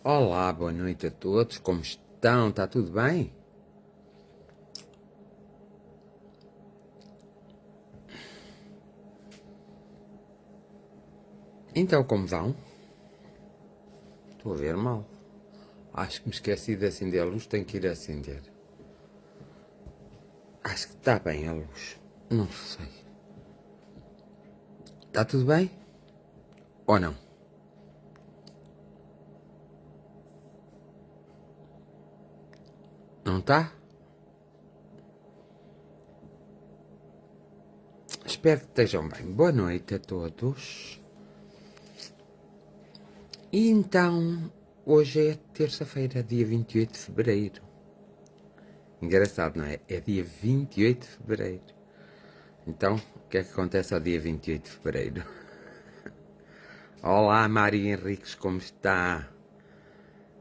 Olá, boa noite a todos, como estão? Está tudo bem? Então, como vão? Estou a ver mal. Acho que me esqueci de acender a luz, tenho que ir acender. Acho que está bem a luz. Não sei. Está tudo bem? Ou não? Não está? Espero que estejam bem. Boa noite a todos. E então, hoje é terça-feira, dia 28 de fevereiro. Engraçado, não é? É dia 28 de fevereiro. Então, o que é que acontece ao dia 28 de fevereiro? Olá, Mário Henriques, como está?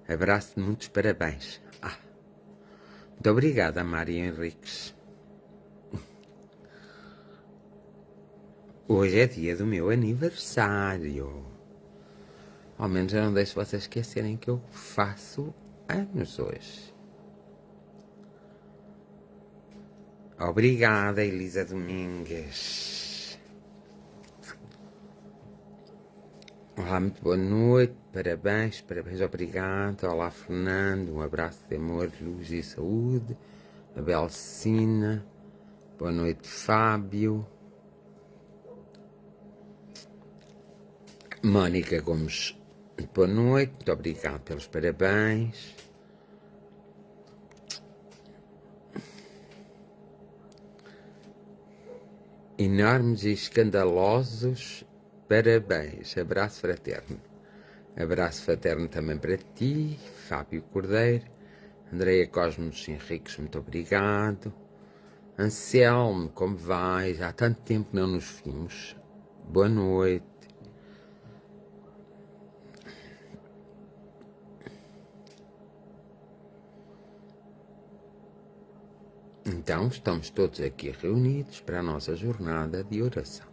Abraço de muitos parabéns. Muito obrigada, Mário Henriques. Hoje é dia do meu aniversário. Ao menos eu não deixo vocês esquecerem que eu faço anos hoje. Obrigada, Elisa Domingues. Olá, muito boa noite, parabéns, obrigado. Olá, Fernando, um abraço de amor, luz e saúde. Abel Sina, boa noite, Fábio. Mónica Gomes, boa noite, muito obrigado pelos parabéns. Enormes e escandalosos parabéns. Abraço fraterno. Abraço fraterno também para ti, Fábio Cordeiro. Andreia Cosmos Henriques, muito obrigado. Anselmo, como vais? Há tanto tempo que não nos vimos. Boa noite. Então, estamos todos aqui reunidos para a nossa jornada de oração.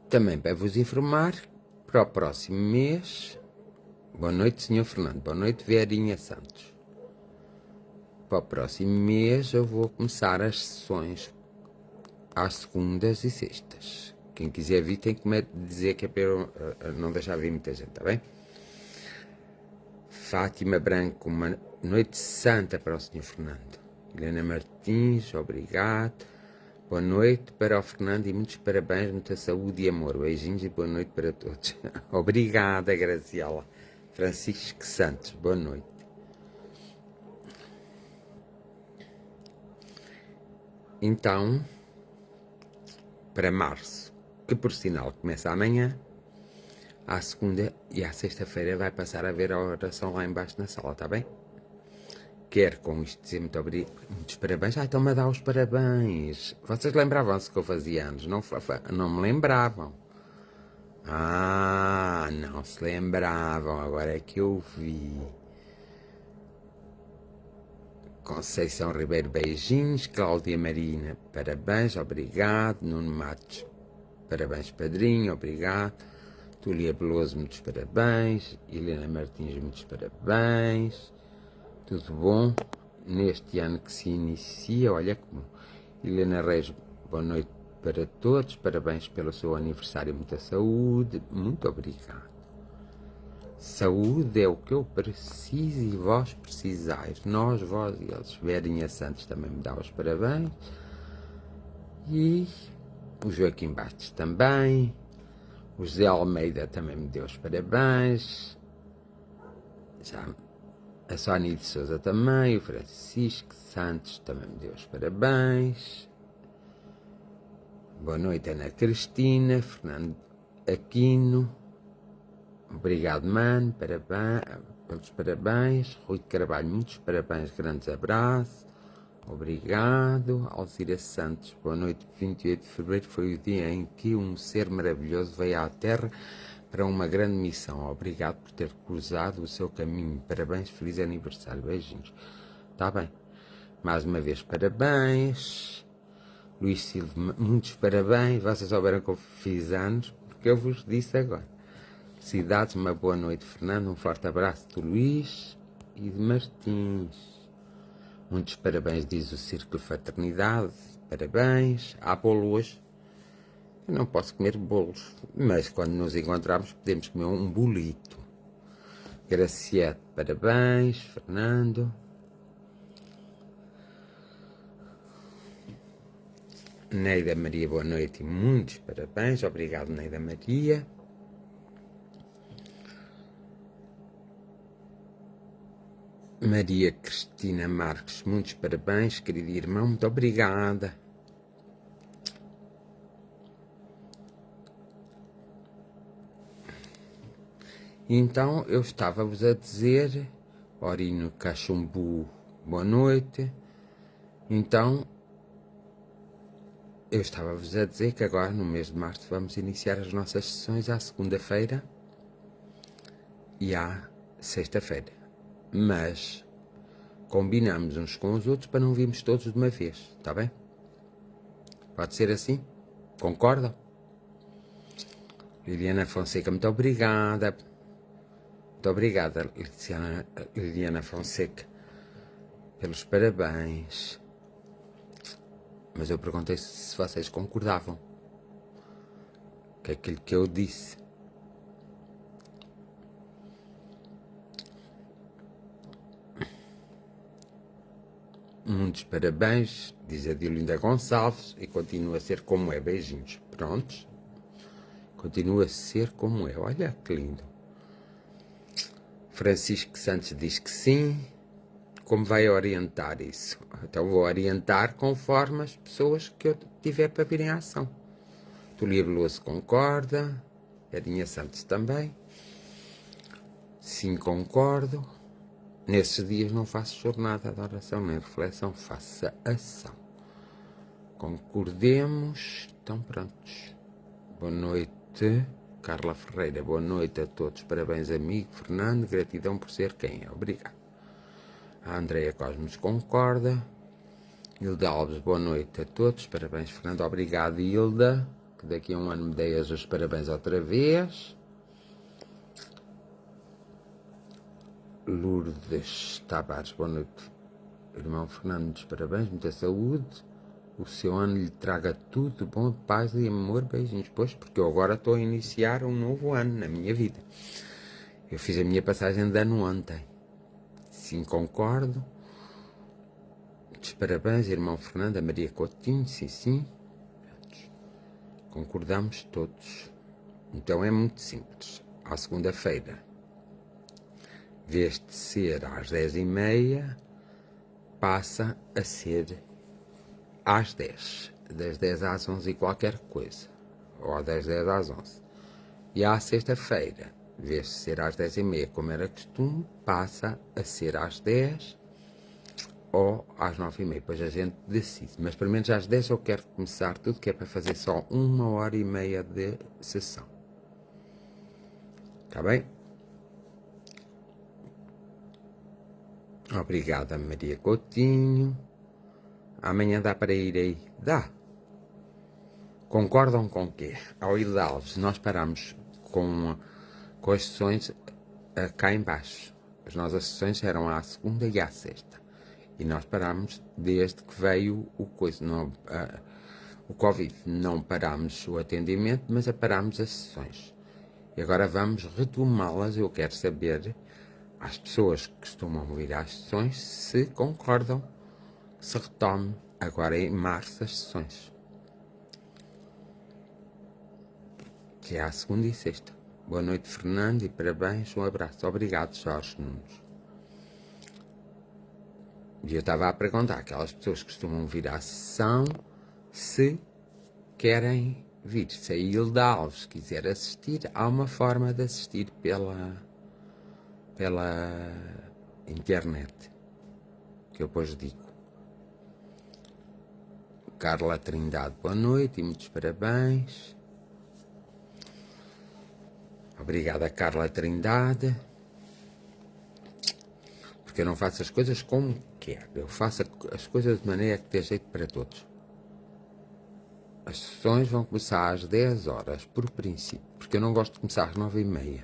Também para vos informar, para o próximo mês... Boa noite, Sr. Fernando. Boa noite, Verinha Santos. Para o próximo mês eu vou começar as sessões às segundas e sextas. Quem quiser vir tem que me dizer que é para eu não deixar vir muita gente, está bem? Fátima Branco, uma noite santa para o Sr. Fernando. Helena Martins, obrigado. Boa noite para o Fernando e muitos parabéns, muita saúde e amor. Beijinhos e boa noite para todos. Obrigada, Graciela. Francisco Santos, boa noite. Então, para março, que por sinal começa amanhã, à segunda e à sexta-feira vai passar a ver a oração lá embaixo na sala, está bem? Quero com isto dizer muitos parabéns. Estão-me a dar os parabéns. Vocês lembravam-se que eu fazia anos? Não me lembravam. Não se lembravam. Agora é que eu vi. Conceição Ribeiro, beijinhos. Cláudia Marina, parabéns, obrigado. Nuno Matos, parabéns, padrinho, obrigado. Túlia Beloso, muitos parabéns. Helena Martins, muitos parabéns. Tudo bom? Neste ano que se inicia, olha como. Helena Reis, boa noite para todos. Parabéns pelo seu aniversário, muita saúde. Muito obrigado. Saúde é o que eu preciso e vós precisais. Nós, vós e eles. Verinha Santos também me dá os parabéns. E o Joaquim Bastos também. O José Almeida também me deu os parabéns. Já a Sónia de Souza também. O Francisco Santos também me deu os parabéns. Boa noite, Ana Cristina. Fernando Aquino. Obrigado, mano, pelos parabéns. Rui de Carvalho, muitos parabéns, grandes abraços. Obrigado. Alzira Santos, boa noite. 28 de fevereiro foi o dia em que um ser maravilhoso veio à Terra para uma grande missão. Obrigado por ter cruzado o seu caminho. Parabéns, feliz aniversário. Beijinhos. Está bem. Mais uma vez, parabéns. Luís Silva, muitos parabéns. Vocês souberam que eu fiz anos, porque eu vos disse agora. felicidades, uma boa noite, Fernando, um forte abraço do Luís e de Martins. Muitos parabéns, diz o Círculo Fraternidade, parabéns. Há bolo hoje? Eu não posso comer bolos, mas quando nos encontrarmos podemos comer um bolito. Graciete, parabéns, Fernando. Neida Maria, boa noite e muitos parabéns. Obrigado, Neida Maria. Maria Cristina Marques, muitos parabéns, querido irmão, muito obrigada. Então, eu estava-vos a dizer, Orino Cachumbu, boa noite. Então, eu estava-vos a dizer que agora, no mês de março, vamos iniciar as nossas sessões à segunda-feira e à sexta-feira. Mas combinamos uns com os outros para não virmos todos de uma vez, está bem? Pode ser assim? Concordam? Liliana Fonseca, muito obrigada. Muito obrigada, Liliana Fonseca, pelos parabéns. Mas eu perguntei se vocês concordavam com aquilo que eu disse. Muitos parabéns, diz a Diolinda Gonçalves, e continua a ser como é. Beijinhos. Prontos? Continua a ser como é. Olha que lindo. Francisco Santos diz que sim. Como vai orientar isso? Então vou orientar conforme as pessoas que eu tiver para virem à ação. Tulia Veloso concorda. Edinha Santos também. Sim, concordo. Nesses dias não faço jornada de oração nem reflexão, faça ação. Concordemos. Estão prontos. Boa noite, Carla Ferreira. Boa noite a todos. Parabéns, amigo Fernando. Gratidão por ser quem é. Obrigado. A Andreia Cosmos concorda. Hilda Alves, boa noite a todos. Parabéns, Fernando. Obrigado, Hilda. Que daqui a um ano me dei os parabéns outra vez. Lourdes Tavares, boa noite. Irmão Fernando, muitos parabéns, muita saúde. O seu ano lhe traga tudo de bom, de paz e amor. Beijinhos, pois, porque eu agora estou a iniciar um novo ano na minha vida. Eu fiz a minha passagem de ano ontem. Sim, concordo. Muitos parabéns, irmão Fernando, a Maria Coutinho, sim, sim. Concordamos todos. Então é muito simples. À segunda-feira, em vez de ser às 10h30, passa a ser às 10. Das 10 às 11 e qualquer coisa. Ou das 10 às 11. E à sexta-feira, em vez de ser às 10h30, como era costume, passa a ser às 10 ou às 9h30. Depois a gente decide. Mas pelo menos às 10 eu quero começar tudo, que é para fazer só 1h30 de sessão. Está bem? Obrigada, Maria Coutinho. Amanhã dá para ir aí? Dá. Concordam com o quê? Ao Hilda Alves, nós paramos com as sessões cá em baixo. As nossas sessões eram à segunda e à sexta. E nós paramos desde que veio o Covid. Não paramos o atendimento, mas paramos as sessões. E agora vamos retomá-las. Eu quero saber, as pessoas que costumam vir às sessões, se concordam que se retome agora em março as sessões. Que é à segunda e sexta. Boa noite, Fernando, e parabéns. Um abraço. Obrigado, Jorge Nunes. E eu estava a perguntar àquelas pessoas que costumam vir à sessão se querem vir. Se a Hilda Alves quiser assistir, há uma forma de assistir pela internet, que eu depois digo. Carla Trindade, boa noite e muitos parabéns. Obrigada, Carla Trindade. Porque eu não faço as coisas como quero. Eu faço as coisas de maneira que dê jeito para todos. As sessões vão começar às 10 horas, por princípio. Porque eu não gosto de começar às 9h30.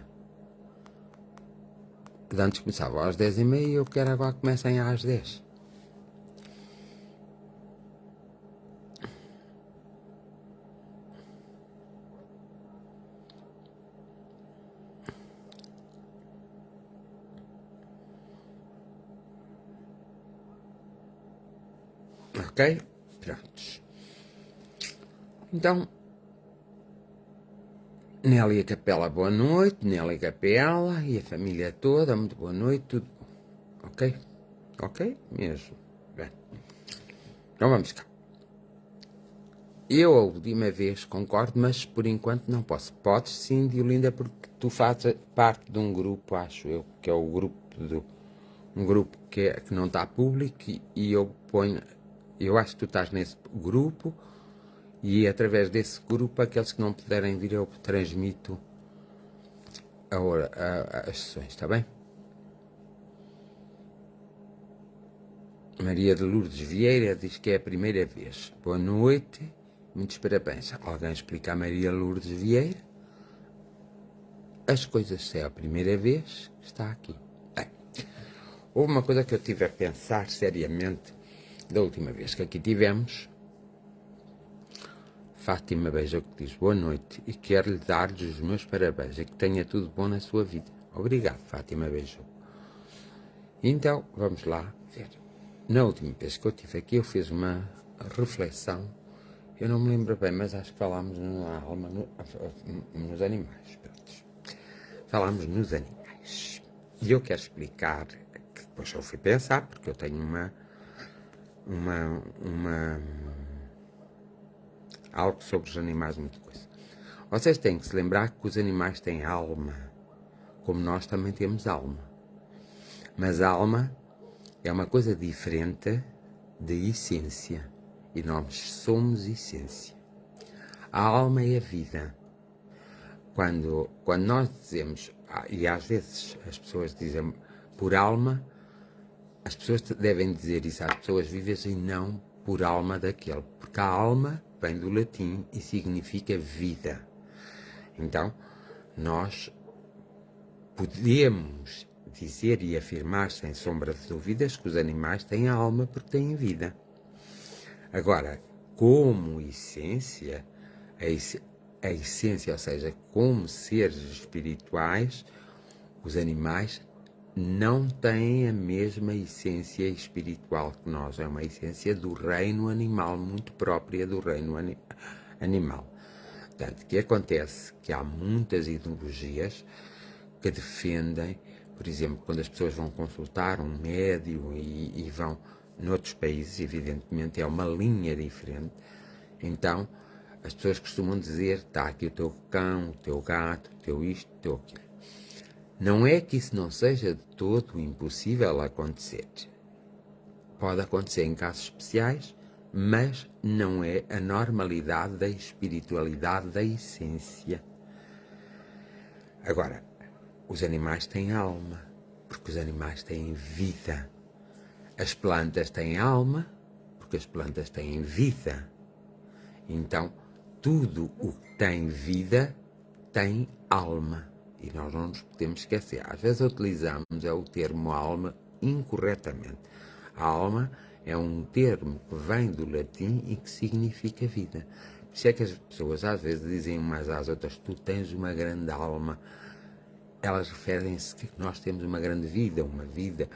de antes começava às 10h30 e eu quero agora que comecem às 10. Ok? Prontos. Então, Nélia Capela, boa noite. Nélia Capela e a família toda, muito boa noite. Tudo bom. Ok? Ok? Mesmo. Bem. Então vamos cá. Eu, a última vez, concordo, mas por enquanto não posso. Podes sim, Diolinda, porque tu fazes parte de um grupo, acho eu, que é o grupo um grupo que não está público e eu ponho. Eu acho que tu estás nesse grupo e através desse grupo, aqueles que não puderem vir, eu transmito as sessões, está bem? Maria de Lourdes Vieira diz que é a primeira vez. Boa noite, muitos parabéns. Alguém explica a Maria Lourdes Vieira? As coisas, se é a primeira vez, está aqui. Bem, houve uma coisa que eu tive a pensar seriamente da última vez que aqui tivemos. Fátima Beija que diz boa noite e quero-lhe dar-lhes os meus parabéns e que tenha tudo bom na sua vida. Obrigado, Fátima Beija. Então, vamos lá ver. Na última vez que eu estive aqui, eu fiz uma reflexão. Eu não me lembro bem, mas acho que falámos na alma, nos animais. Falámos nos animais. E eu quero explicar, que depois eu fui pensar, porque eu tenho algo sobre os animais, muita coisa. Vocês têm que se lembrar que os animais têm alma, como nós também temos alma. Mas a alma é uma coisa diferente de essência. E nós somos essência. A alma é a vida. Quando nós dizemos, e às vezes as pessoas dizem por alma, as pessoas devem dizer isso às pessoas vivas e não por alma daquele. Porque a alma vem do latim e significa vida. Então, nós podemos dizer e afirmar sem sombra de dúvidas que os animais têm alma porque têm vida. Agora, como essência, a essência, ou seja, como seres espirituais, os animais não têm a mesma essência espiritual que nós. É uma essência do reino animal, muito própria do reino animal. Portanto, o que acontece? Que há muitas ideologias que defendem, por exemplo, quando as pessoas vão consultar um médium e vão noutros países, evidentemente é uma linha diferente, então as pessoas costumam dizer, está aqui o teu cão, o teu gato, o teu isto, o teu aquilo. Não é que isso não seja de todo impossível acontecer. Pode acontecer em casos especiais, mas não é a normalidade da espiritualidade da essência. Agora, os animais têm alma, porque os animais têm vida. As plantas têm alma, porque as plantas têm vida. Então, tudo o que tem vida tem alma. E nós não nos podemos esquecer. Às vezes utilizamos o termo alma incorretamente. A alma é um termo que vem do latim e que significa vida. Por isso é que as pessoas às vezes dizem umas às outras, tu tens uma grande alma. Elas referem-se que nós temos uma grande vida, uma vida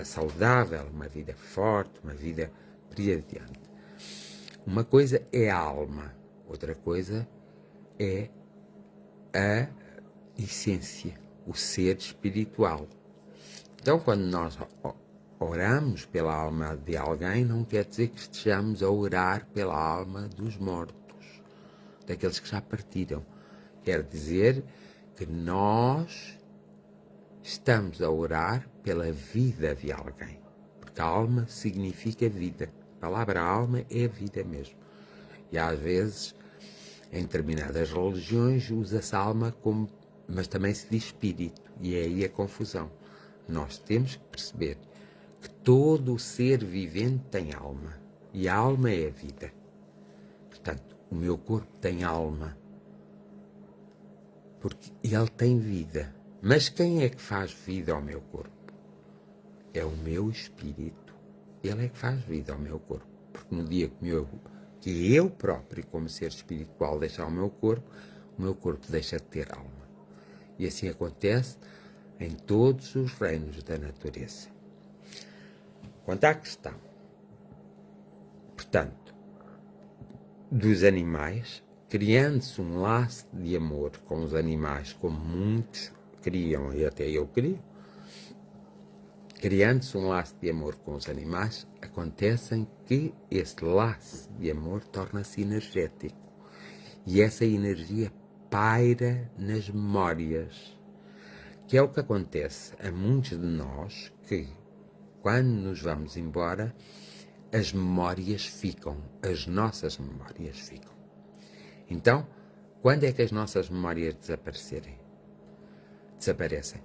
saudável, uma vida forte, uma vida brilhante. Uma coisa é a alma, outra coisa é a essência, o ser espiritual. Então, quando nós oramos pela alma de alguém, não quer dizer que estejamos a orar pela alma dos mortos, daqueles que já partiram. Quer dizer que nós estamos a orar pela vida de alguém, porque a alma significa vida. A palavra alma é vida mesmo. E às vezes, em determinadas religiões, usa-se alma como, mas também se diz espírito, e é aí a confusão. Nós temos que perceber que todo ser vivente tem alma, e a alma é a vida. Portanto, o meu corpo tem alma, porque ele tem vida. Mas quem é que faz vida ao meu corpo? É o meu espírito. Ele é que faz vida ao meu corpo. Porque no dia que eu próprio, como ser espiritual, deixar o meu corpo deixa de ter alma. E assim acontece em todos os reinos da natureza. Quanto à questão, portanto, dos animais, criando-se um laço de amor com os animais, como muitos criam, e até eu crio, criando-se um laço de amor com os animais, acontece que esse laço de amor torna-se energético. E essa energia paira nas memórias, que é o que acontece a muitos de nós, que quando nos vamos embora, as memórias ficam, as nossas memórias ficam. Então, quando é que as nossas memórias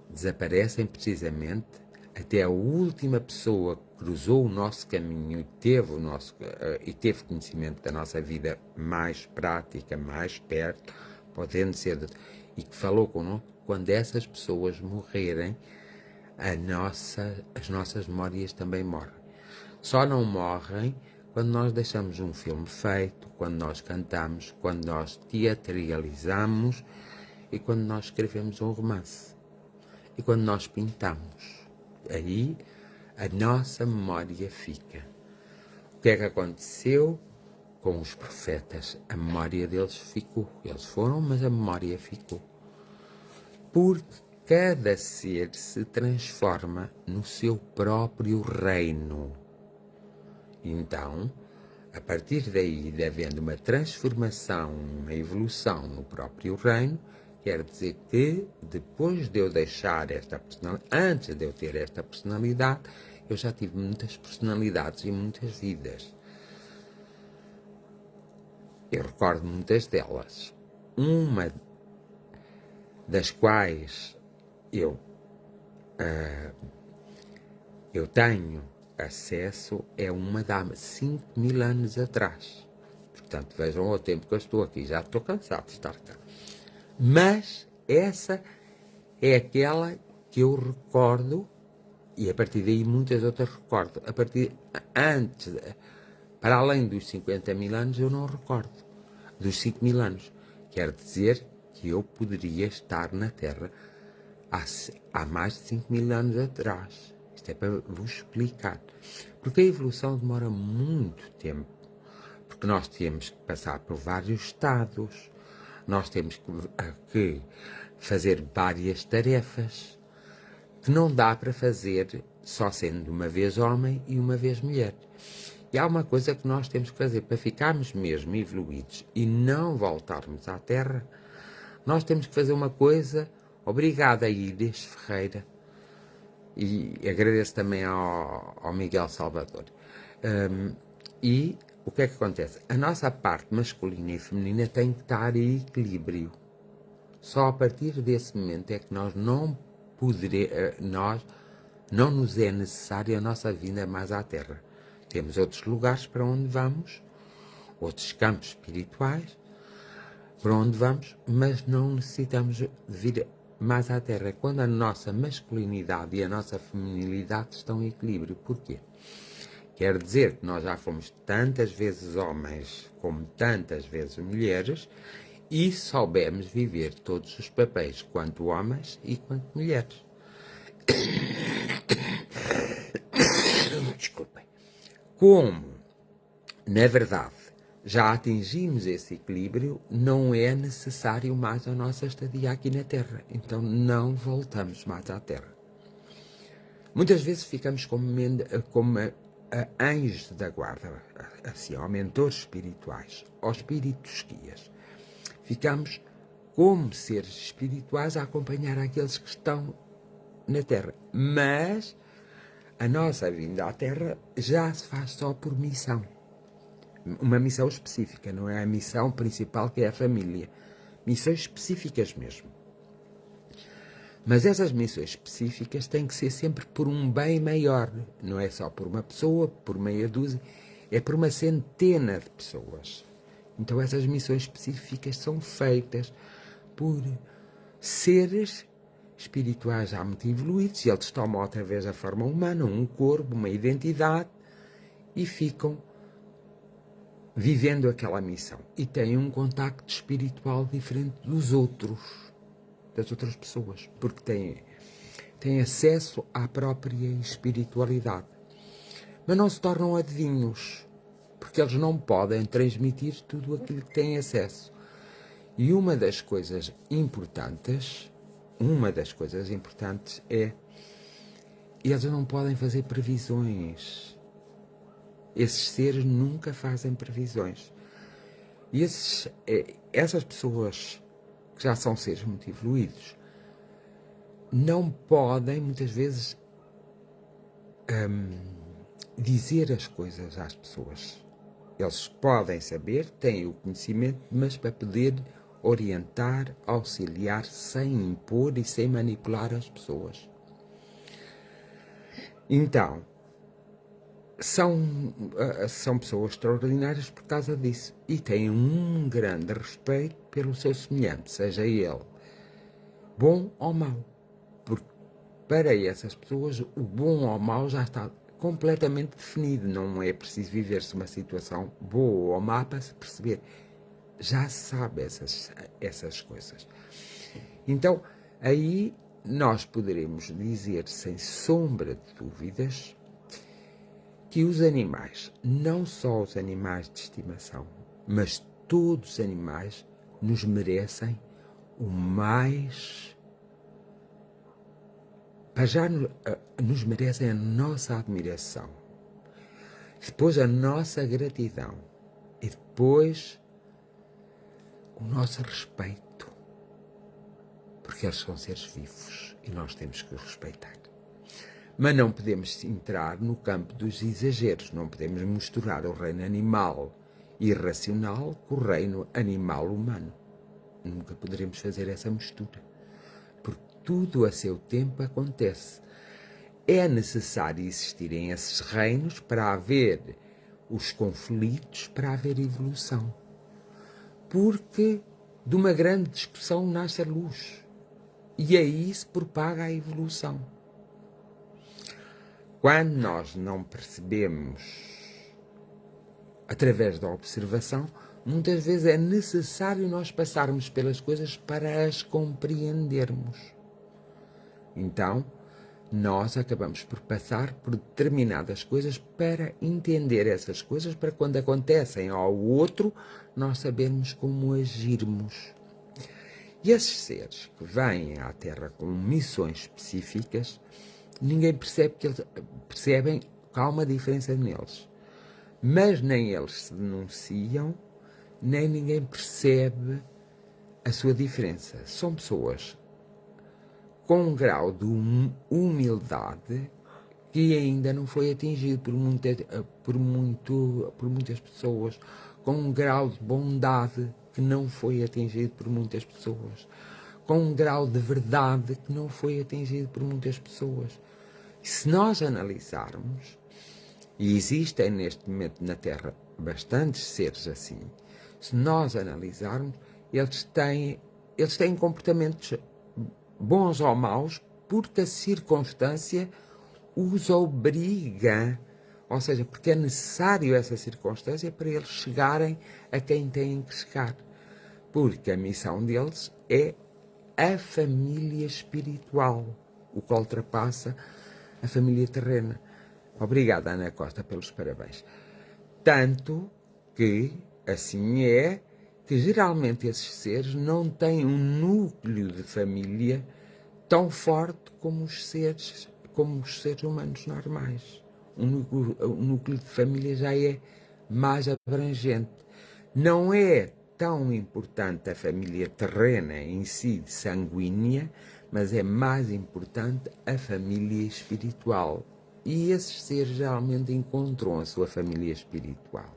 desaparecem precisamente até a última pessoa que cruzou o nosso caminho e teve conhecimento da nossa vida mais prática, mais perto, podendo ser, e que falou connosco. Quando essas pessoas morrerem, as nossas memórias também morrem. Só não morrem quando nós deixamos um filme feito, quando nós cantamos, quando nós teatralizamos e quando nós escrevemos um romance. E quando nós pintamos. Aí a nossa memória fica. O que é que aconteceu com os profetas? A memória deles ficou. Eles foram, mas a memória ficou. Porque cada ser se transforma no seu próprio reino. Então, a partir daí, havendo uma transformação, uma evolução no próprio reino, quer dizer que depois de eu deixar esta personalidade, antes de eu ter esta personalidade, eu já tive muitas personalidades e muitas vidas. Eu recordo muitas delas. Uma das quais eu tenho acesso é uma de há 5.000 anos atrás. Portanto, vejam o tempo que eu estou aqui. Já estou cansado de estar cá. Mas essa é aquela que eu recordo, e a partir daí muitas outras recordo. Para além dos 50.000 anos, eu não recordo. Dos 5.000 anos. Quer dizer que eu poderia estar na Terra há mais de 5.000 anos atrás. Isto é para vos explicar. Porque a evolução demora muito tempo. Porque nós temos que passar por vários estados. Nós temos que fazer várias tarefas que não dá para fazer só sendo uma vez homem e uma vez mulher. E há uma coisa que nós temos que fazer para ficarmos mesmo evoluídos e não voltarmos à Terra. Nós temos que fazer uma coisa. Obrigado a Inês Ferreira. E agradeço também ao Miguel Salvador. E o que é que acontece? A nossa parte masculina e feminina tem que estar em equilíbrio. Só a partir desse momento é que nós não nos é necessária a nossa vinda mais à Terra. Temos outros lugares para onde vamos, outros campos espirituais para onde vamos, mas não necessitamos vir mais à Terra. Quando a nossa masculinidade e a nossa feminilidade estão em equilíbrio. Porquê? Quer dizer que nós já fomos tantas vezes homens como tantas vezes mulheres e soubemos viver todos os papéis, quanto homens e quanto mulheres. Desculpem. Como, na verdade, já atingimos esse equilíbrio, não é necessário mais a nossa estadia aqui na Terra. Então não voltamos mais à Terra. Muitas vezes ficamos como anjos da guarda, assim, ou mentores espirituais, ou espíritos guias. Ficamos como seres espirituais a acompanhar aqueles que estão na Terra. Mas a nossa vinda à Terra já se faz só por missão. Uma missão específica, não é a missão principal que é a família. Missões específicas mesmo. Mas essas missões específicas têm que ser sempre por um bem maior. Não é só por uma pessoa, por meia dúzia, é por uma centena de pessoas. Então essas missões específicas são feitas por seres espirituais já muito evoluídos, e eles tomam outra vez a forma humana, um corpo, uma identidade, e ficam vivendo aquela missão. E têm um contacto espiritual diferente dos outros, das outras pessoas, porque têm acesso à própria espiritualidade. Mas não se tornam adivinhos, porque eles não podem transmitir tudo aquilo que têm acesso. E uma das coisas importantes é, eles não podem fazer previsões. Esses seres nunca fazem previsões. E essas pessoas que já são seres muito evoluídos não podem, muitas vezes, dizer as coisas às pessoas. Eles podem saber, têm o conhecimento, mas para poder orientar, auxiliar, sem impor e sem manipular as pessoas. Então, são pessoas extraordinárias por causa disso, e têm um grande respeito pelo seu semelhante, seja ele bom ou mau, porque para essas pessoas o bom ou mau já está completamente definido, não é preciso viver-se uma situação boa ou má para se perceber, já se sabe essas coisas. Então, aí nós poderemos dizer, sem sombra de dúvidas, que os animais, não só os animais de estimação, mas todos os animais, nos merecem o mais... já nos merecem a nossa admiração, depois a nossa gratidão e depois o nosso respeito, porque eles são seres vivos e nós temos que os respeitar. Mas não podemos entrar no campo dos exageros, não podemos misturar o reino animal irracional com o reino animal humano. Nunca poderemos fazer essa mistura, porque tudo a seu tempo acontece. É necessário existirem esses reinos para haver os conflitos, para haver evolução. Porque de uma grande discussão nasce a luz, e aí se propaga a evolução. Quando nós não percebemos através da observação, muitas vezes é necessário nós passarmos pelas coisas para as compreendermos. Então, nós acabamos por passar por determinadas coisas para entender essas coisas, para quando acontecem ao outro, nós sabermos como agirmos. E esses seres que vêm à Terra com missões específicas, ninguém percebe que eles percebem que há uma diferença neles. Mas nem eles se denunciam, nem ninguém percebe a sua diferença. São pessoas com um grau de humildade que ainda não foi atingido por muitas pessoas, com um grau de bondade que não foi atingido por muitas pessoas, com um grau de verdade que não foi atingido por muitas pessoas. E se nós analisarmos, e existem neste momento na Terra bastantes seres assim, se nós analisarmos, eles têm comportamentos bons ou maus porque a circunstância os obriga, ou seja, porque é necessário essa circunstância para eles chegarem a quem têm que chegar, porque a missão deles é a família espiritual, o que ultrapassa a família terrena. Obrigada, Ana Costa, pelos parabéns. Tanto que, assim é, que geralmente esses seres não têm um núcleo de família tão forte como os seres humanos normais. O núcleo de família já é mais abrangente. Não é tão importante a família terrena em si, sanguínea, mas é mais importante a família espiritual. E esses seres geralmente encontram a sua família espiritual.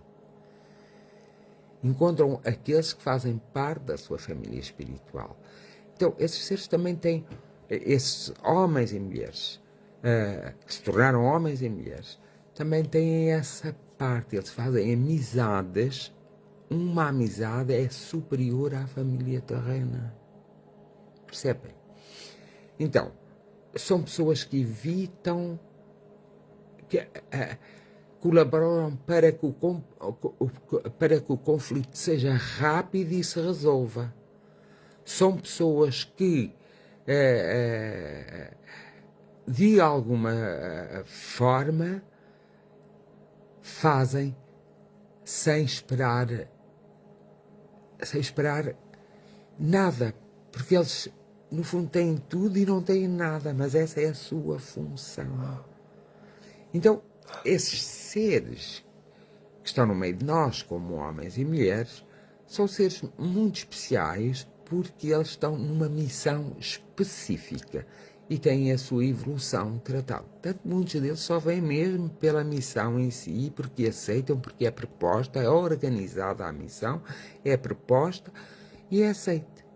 Encontram aqueles que fazem parte da sua família espiritual. Então, esses seres também têm, esses homens e mulheres, que se tornaram homens e mulheres, também têm essa parte. Eles fazem amizades. Uma amizade é superior à família terrena. Percebem? Então, são pessoas que evitam, que colaboram para que o conflito seja rápido e se resolva. São pessoas que, de alguma forma, fazem sem esperar nada, porque eles, no fundo, têm tudo e não têm nada, mas essa é a sua função. Então, esses seres que estão no meio de nós, como homens e mulheres, são seres muito especiais porque eles estão numa missão específica e têm a sua evolução tratada. Portanto, muitos deles só vêm mesmo pela missão em si, porque aceitam, porque é proposta, é organizada a missão, é proposta e é aceita.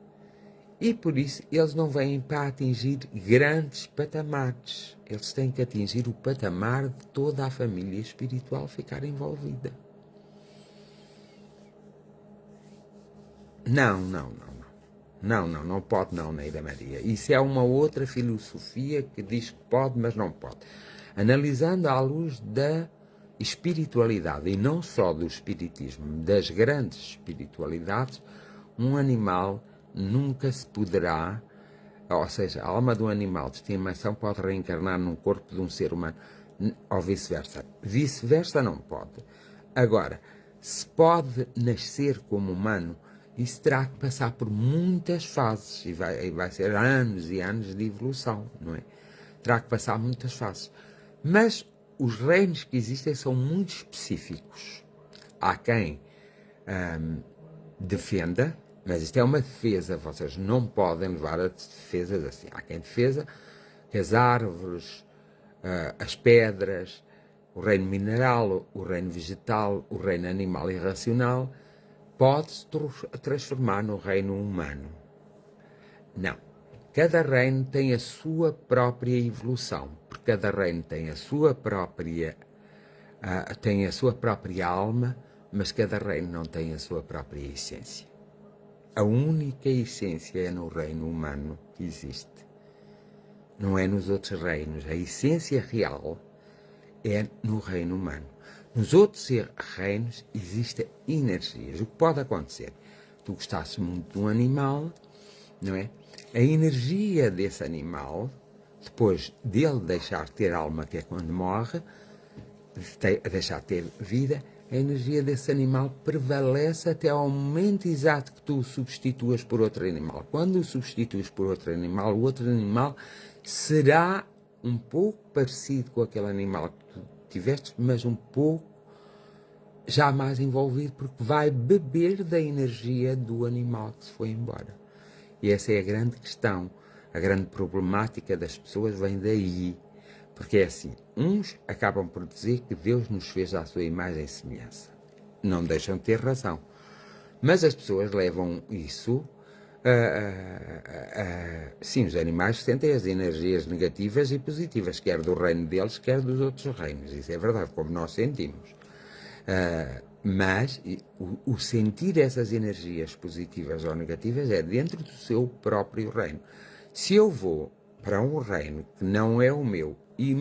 E por isso eles não vêm para atingir grandes patamares. Eles têm que atingir o patamar de toda a família espiritual ficar envolvida. Não pode não, Neida Maria. Isso é uma outra filosofia que diz que pode, mas não pode. Analisando à luz da espiritualidade, e não só do espiritismo, das grandes espiritualidades, um animal nunca se poderá, ou seja, a alma do animal de estimação pode reencarnar num corpo de um ser humano, ou vice-versa. Vice-versa não pode. Agora, se pode nascer como humano, isso terá que passar por muitas fases e vai ser anos e anos de evolução, não é? Terá que passar muitas fases. Mas os reinos que existem são muito específicos. Há quem defenda, mas isto é uma defesa, vocês não podem levar a defesas assim. Há quem defesa que as árvores, as pedras, o reino mineral, o reino vegetal, o reino animal e racional pode-se transformar no reino humano. Não. Cada reino tem a sua própria evolução, porque cada reino tem a sua própria alma, mas cada reino não tem a sua própria essência. A única essência é no reino humano que existe. Não é nos outros reinos. A essência real é no reino humano. Nos outros reinos existem energias. O que pode acontecer? Tu gostasses muito de um animal, não é? A energia desse animal, depois dele deixar de ter alma, que é quando morre, deixar de ter vida, a energia desse animal prevalece até ao momento exato que tu o substituas por outro animal. Quando o substituis por outro animal, o outro animal será um pouco parecido com aquele animal que tu tiveste, mas um pouco já mais envolvido, porque vai beber da energia do animal que se foi embora. E essa é a grande questão, a grande problemática das pessoas vem daí. Porque é assim, uns acabam por dizer que Deus nos fez à sua imagem e semelhança. Não deixam de ter razão. Mas as pessoas levam isso... sim, os animais sentem as energias negativas e positivas, quer do reino deles, quer dos outros reinos. Isso é verdade, como nós sentimos. Mas o sentir essas energias positivas ou negativas é dentro do seu próprio reino. Se eu vou para um reino que não é o meu e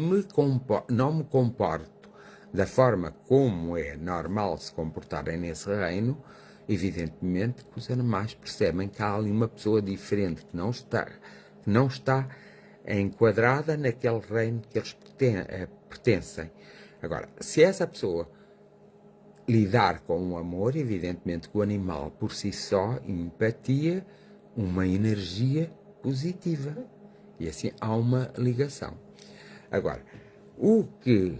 não me comporto da forma como é normal se comportarem nesse reino, evidentemente que os animais percebem que há ali uma pessoa diferente que não está enquadrada naquele reino que eles pertencem. Agora, se essa pessoa lidar com o amor, evidentemente que o animal por si só empatia uma energia positiva e assim há uma ligação. Agora, o que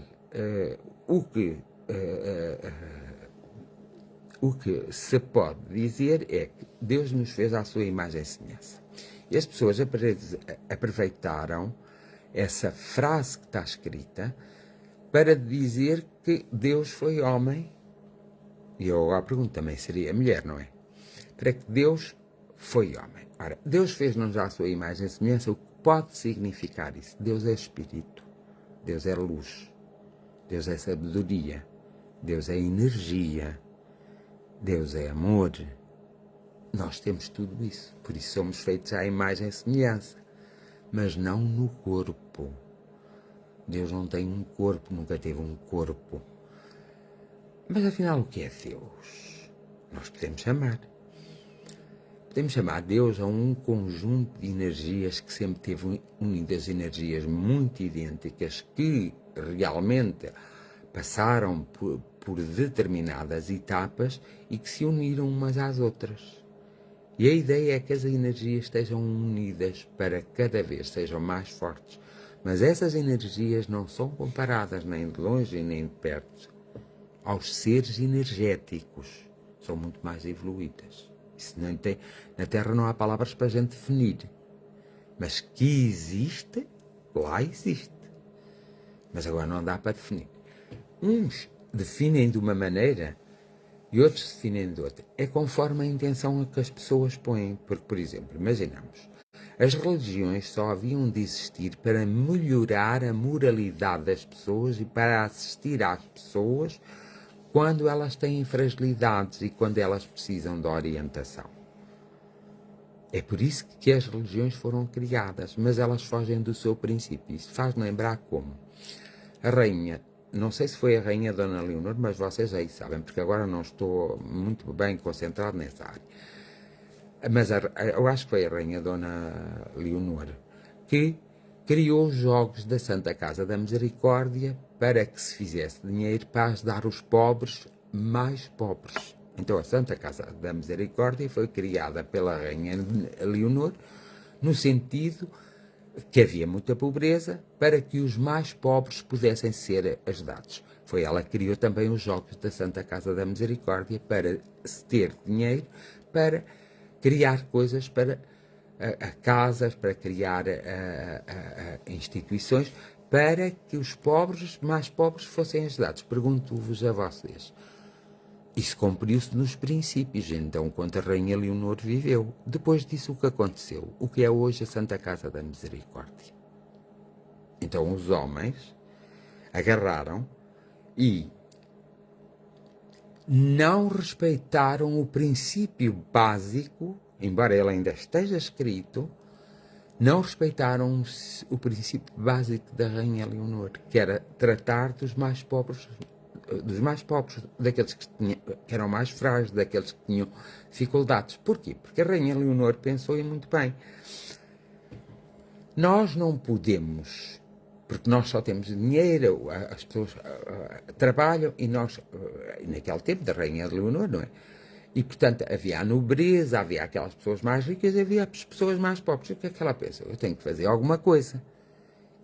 se pode dizer é que Deus nos fez à sua imagem e semelhança. E as pessoas aproveitaram essa frase que está escrita para dizer que Deus foi homem. E eu agora pergunto, também seria mulher, não é? Para que Deus foi homem. Ora, Deus fez-nos à sua imagem e semelhança. O que pode significar isso? Deus é espírito. Deus é luz. Deus é sabedoria. Deus é energia. Deus é amor. Nós temos tudo isso. Por isso somos feitos à imagem e semelhança. mas não no corpo. Deus não tem um corpo, nunca teve um corpo. Mas afinal, o que é Deus? Nós podemos chamar. Podemos chamar Deus a um conjunto de energias que sempre teve unidas, energias muito idênticas, que realmente passaram por determinadas etapas e que se uniram umas às outras. E a ideia é que as energias estejam unidas para cada vez sejam mais fortes. Mas essas energias não são comparadas nem de longe nem de perto aos seres energéticos. São muito mais evoluídas. Isso não tem, na Terra não há palavras para a gente definir. Mas que existe, lá existe. Mas agora não dá para definir. Uns definem de uma maneira e outros definem de outra. É conforme a intenção a que as pessoas põem. Porque, por exemplo, imaginamos, as religiões só haviam de existir para melhorar a moralidade das pessoas e para assistir às pessoas quando elas têm fragilidades e quando elas precisam de orientação. É por isso que as religiões foram criadas, mas elas fogem do seu princípio. Isso faz lembrar como a rainha, não sei se foi a rainha Dona Leonor, mas vocês aí sabem, porque agora não estou muito bem concentrado nessa área. Mas eu acho que foi a rainha Dona Leonor que criou os Jogos da Santa Casa da Misericórdia para que se fizesse dinheiro para ajudar os pobres mais pobres. Então a Santa Casa da Misericórdia foi criada pela rainha Leonor no sentido que havia muita pobreza para que os mais pobres pudessem ser ajudados. Foi ela que criou também os Jogos da Santa Casa da Misericórdia para se ter dinheiro para criar coisas para casas, para criar instituições, para que os pobres, mais pobres, fossem ajudados. Pergunto-vos a vocês. Isso cumpriu-se nos princípios, então, quando a Rainha Leonor viveu. Depois disso, o que aconteceu? O que é hoje a Santa Casa da Misericórdia? Então, os homens agarraram e não respeitaram o princípio básico, embora ele ainda esteja escrito, não respeitaram o princípio básico da Rainha Leonor, que era tratar dos mais pobres, daqueles que eram mais frágeis, daqueles que tinham dificuldades. Porquê? Porque a Rainha Leonor pensou e muito bem. Nós não podemos, porque nós só temos dinheiro, as pessoas trabalham e nós, naquele tempo da Rainha Leonor, não é? E, portanto, havia a nobreza, havia aquelas pessoas mais ricas e havia as pessoas mais pobres. O que é que ela pensou? Eu tenho que fazer alguma coisa.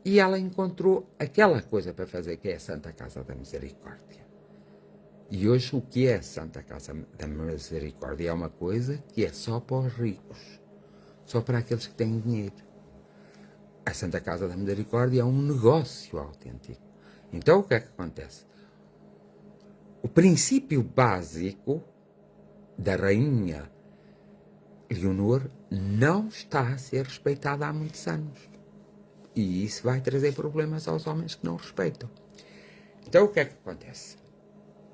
E ela encontrou aquela coisa para fazer, que é a Santa Casa da Misericórdia. E hoje o que é a Santa Casa da Misericórdia? É uma coisa que é só para os ricos, só para aqueles que têm dinheiro. A Santa Casa da Misericórdia é um negócio autêntico. Então o que é que acontece? O princípio básico da Rainha Leonor não está a ser respeitado há muitos anos. E isso vai trazer problemas aos homens que não respeitam. Então o que é que acontece?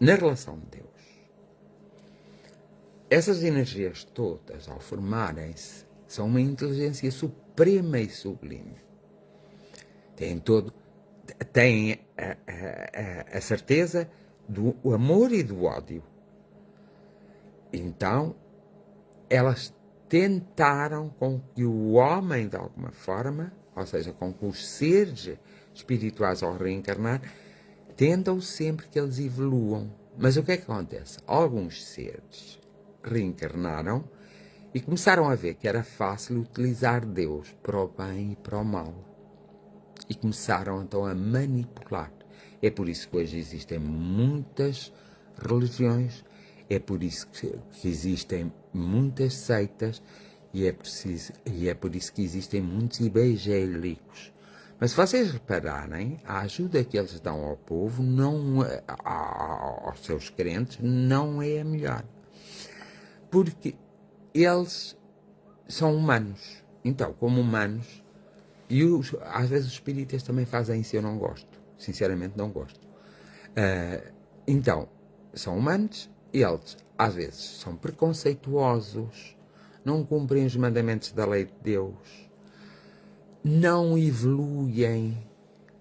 Na relação de Deus, essas energias todas, ao formarem-se, são uma inteligência suprema e sublime. Têm a certeza do amor e do ódio. Então, elas tentaram com que o homem, de alguma forma, ou seja, com que os seres espirituais ao reencarnar, tentam sempre que eles evoluam. Mas o que é que acontece? Alguns seres reencarnaram e começaram a ver que era fácil utilizar Deus para o bem e para o mal. E começaram então a manipular. É por isso que hoje existem muitas religiões, é por isso que existem muitas seitas e é por isso que existem muitos evangélicos. Mas se vocês repararem, a ajuda que eles dão ao povo, aos seus crentes, não é a melhor. Porque eles são humanos. Então, como humanos, às vezes os espíritas também fazem isso e eu não gosto. Sinceramente, não gosto. Então, são humanos e eles, às vezes, são preconceituosos, não cumprem os mandamentos da lei de Deus, não evoluem,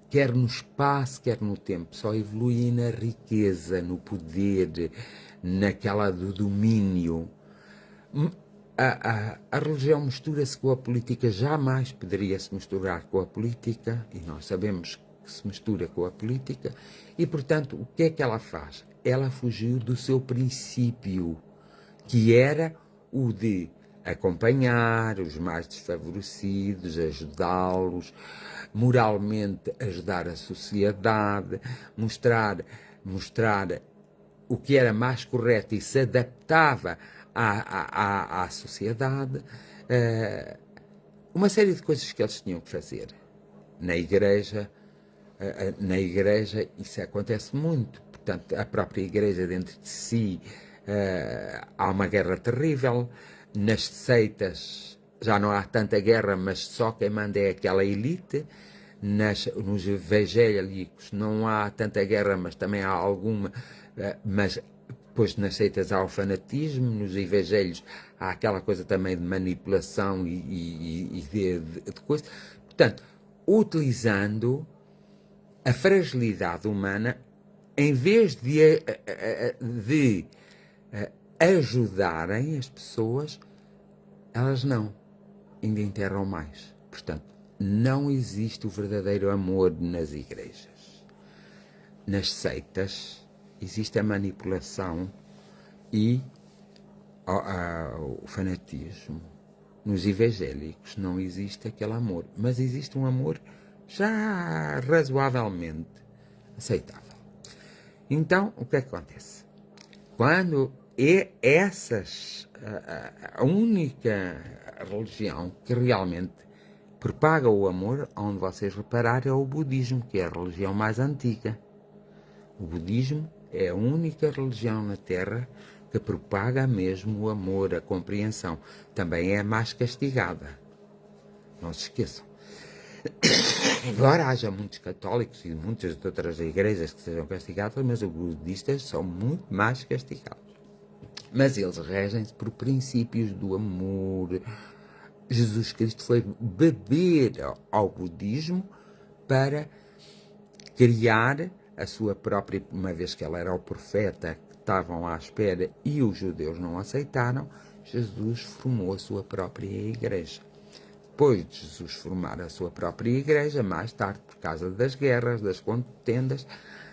quer no espaço, quer no tempo, só evoluem na riqueza, no poder, naquela do domínio. A religião mistura-se com a política, jamais poderia se misturar com a política, e nós sabemos que se mistura com a política, e portanto, o que é que ela faz? Ela fugiu do seu princípio, que era o de acompanhar os mais desfavorecidos, ajudá-los, moralmente ajudar a sociedade, mostrar o que era mais correto e se adaptava à sociedade, uma série de coisas que eles tinham que fazer. Na igreja isso acontece muito, portanto, a própria igreja dentro de si, há uma guerra terrível, nas seitas já não há tanta guerra, mas só quem manda é aquela elite, nos evangélicos não há tanta guerra, mas também há alguma, mas depois nas seitas há o fanatismo, nos evangelhos há aquela coisa também de manipulação e de coisa. Portanto, utilizando a fragilidade humana, em vez de ajudarem as pessoas, elas ainda enterram mais. Portanto, não existe o verdadeiro amor nas igrejas. Nas seitas existe a manipulação e o fanatismo. Nos evangélicos não existe aquele amor, mas existe um amor já razoavelmente aceitável. Então, o que é que acontece? Quando a única religião que realmente propaga o amor, onde vocês repararem, é o budismo, que é a religião mais antiga. O budismo é a única religião na Terra que propaga mesmo o amor, a compreensão. Também é a mais castigada. Não se esqueçam. Embora haja muitos católicos e muitas outras igrejas que sejam castigadas, mas os budistas são muito mais castigados. Mas eles regem-se por princípios do amor. Jesus Cristo foi beber ao budismo para criar a sua própria, uma vez que ele era o profeta que estavam à espera e os judeus não aceitaram, Jesus formou a sua própria igreja. Depois de Jesus formar a sua própria igreja, mais tarde, por causa das guerras, das contendas,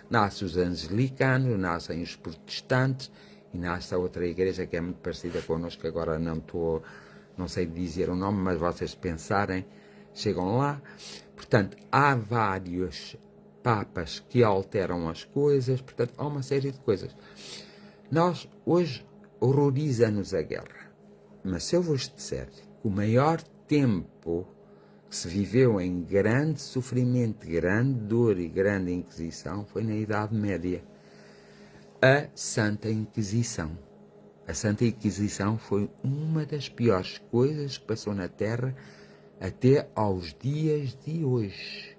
nascem os angelicanos, nascem os protestantes e nasce a outra igreja que é muito parecida connosco, agora não sei dizer o nome, mas vocês pensarem, chegam lá. Portanto, há vários papas que alteram as coisas, portanto, há uma série de coisas. Nós, hoje, horroriza-nos a guerra, mas se eu vos disser que o maior tempo que se viveu em grande sofrimento, grande dor e grande inquisição foi na Idade Média. A Santa Inquisição. A Santa Inquisição foi uma das piores coisas que passou na Terra até aos dias de hoje.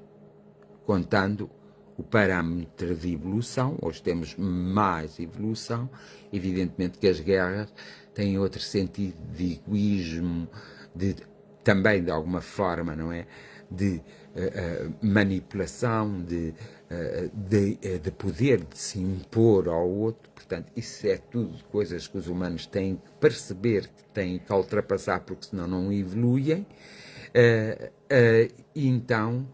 Contando o parâmetro de evolução, hoje temos mais evolução, evidentemente que as guerras têm outro sentido de egoísmo, também de alguma forma, não é? De manipulação, de poder de se impor ao outro. Portanto, isso é tudo coisas que os humanos têm que perceber que têm que ultrapassar, porque senão não evoluem. Então,